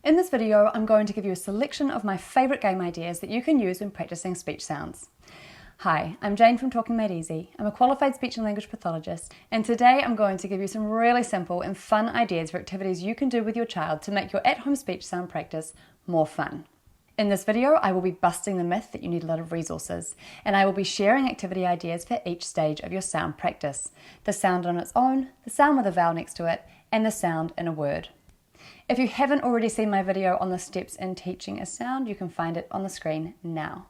In this video, I'm going to give you a selection of my favourite game ideas that you can use when practicing speech sounds. Hi, I'm Jane from Talking Made Easy. I'm a qualified speech and language pathologist, and today I'm going to give you some really simple and fun ideas for activities you can do with your child to make your at-home speech sound practice more fun. In this video, I will be busting the myth that you need a lot of resources, and I will be sharing activity ideas for each stage of your sound practice: the sound on its own, the sound with a vowel next to it, and the sound in a word. If you haven't already seen my video on the steps in teaching a sound, you can find it on the screen now.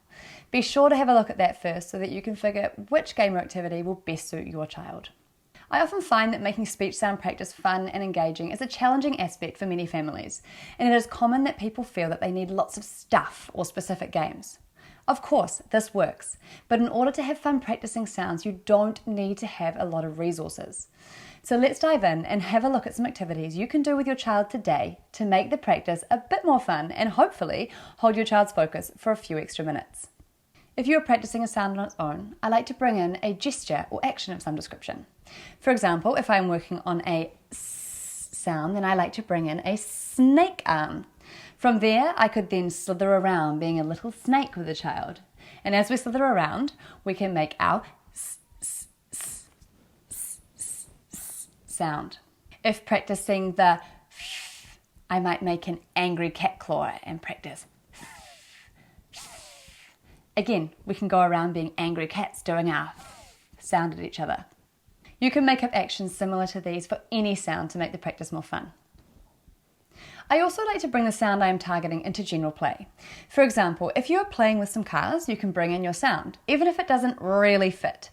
Be sure to have a look at that first so that you can figure out which game or activity will best suit your child. I often find that making speech sound practice fun and engaging is a challenging aspect for many families, and it is common that people feel that they need lots of stuff or specific games. Of course, this works, but in order to have fun practicing sounds, you don't need to have a lot of resources. So let's dive in and have a look at some activities you can do with your child today to make the practice a bit more fun and hopefully hold your child's focus for a few extra minutes. If you are practicing a sound on its own, I like to bring in a gesture or action of some description. For example, if I'm working on a S sound, then I like to bring in a snake arm. From there, I could then slither around being a little snake with the child. And as we slither around, we can make our sound. If practicing the f, I might make an angry cat claw and practice. Again, we can go around being angry cats doing our sound at each other. You can make up actions similar to these for any sound to make the practice more fun. I also like to bring the sound I am targeting into general play. For example, if you are playing with some cars, you can bring in your sound, even if it doesn't really fit.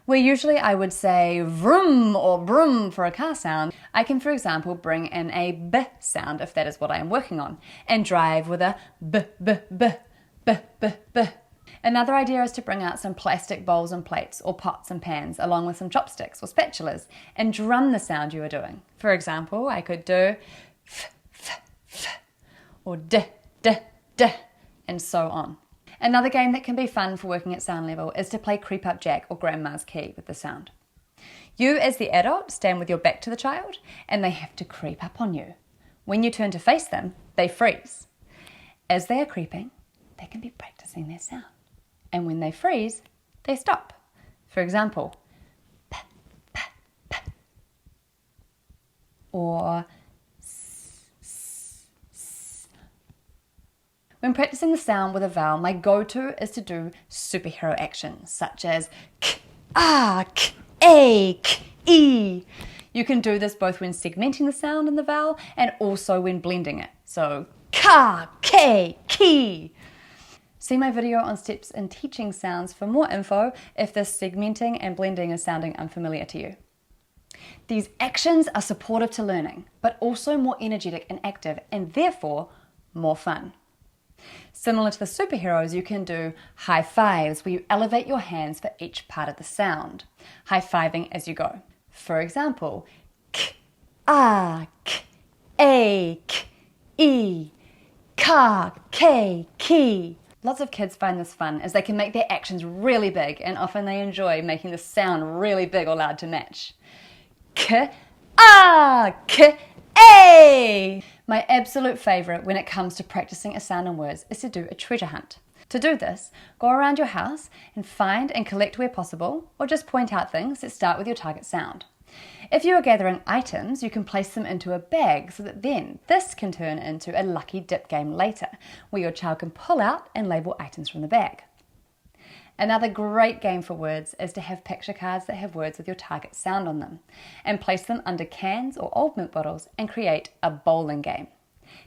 Where usually I would say vroom or broom for a car sound, I can, for example, bring in a b sound if that is what I am working on, and drive with a b, b, b, b, b, b. Another idea is to bring out some plastic bowls and plates or pots and pans along with some chopsticks or spatulas and drum the sound you are doing. For example, I could do f, f, f, or d, d, d, and so on. Another game that can be fun for working at sound level is to play Creep Up Jack or Grandma's Key with the sound. You as the adult stand with your back to the child and they have to creep up on you. When you turn to face them, they freeze. As they are creeping, they can be practicing their sound. And when they freeze, they stop. For example, p, p, p, or s, s, s. When practicing the sound with a vowel, my go-to is to do superhero actions such as k, a, k, a, k, e. You can do this both when segmenting the sound in the vowel and also when blending it. So ka, ke, ki. See my video on steps in teaching sounds for more info if this segmenting and blending is sounding unfamiliar to you. These actions are supportive to learning, but also more energetic and active, and therefore more fun. Similar to the superheroes, you can do high fives where you elevate your hands for each part of the sound, high-fiving as you go. For example, k, a, k, a, k, e, ka, ke, ki. Lots of kids find this fun as they can make their actions really big, and often they enjoy making the sound really big or loud to match. K, a, k, a. My absolute favourite when it comes to practicing a sound in words is to do a treasure hunt. To do this, go around your house and find and collect where possible, or just point out things that start with your target sound. If you are gathering items, you can place them into a bag so that then this can turn into a lucky dip game later, where your child can pull out and label items from the bag. Another great game for words is to have picture cards that have words with your target sound on them, and place them under cans or old milk bottles and create a bowling game.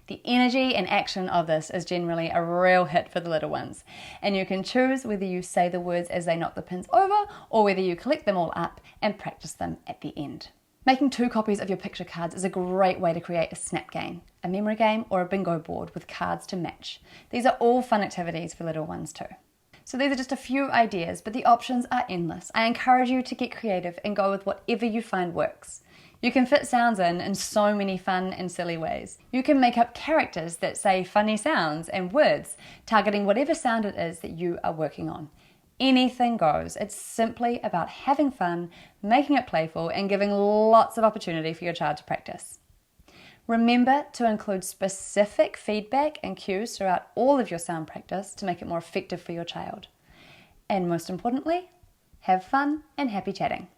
The energy and action of this is generally a real hit for the little ones, and you can choose whether you say the words as they knock the pins over or whether you collect them all up and practice them at the end. Making 2 copies of your picture cards is a great way to create a snap game, a memory game, or a bingo board with cards to match. These are all fun activities for little ones too. So these are just a few ideas, but the options are endless. I encourage you to get creative and go with whatever you find works. You can fit sounds in so many fun and silly ways. You can make up characters that say funny sounds and words, targeting whatever sound it is that you are working on. Anything goes. It's simply about having fun, making it playful, and giving lots of opportunity for your child to practice. Remember to include specific feedback and cues throughout all of your sound practice to make it more effective for your child. And most importantly, have fun and happy chatting.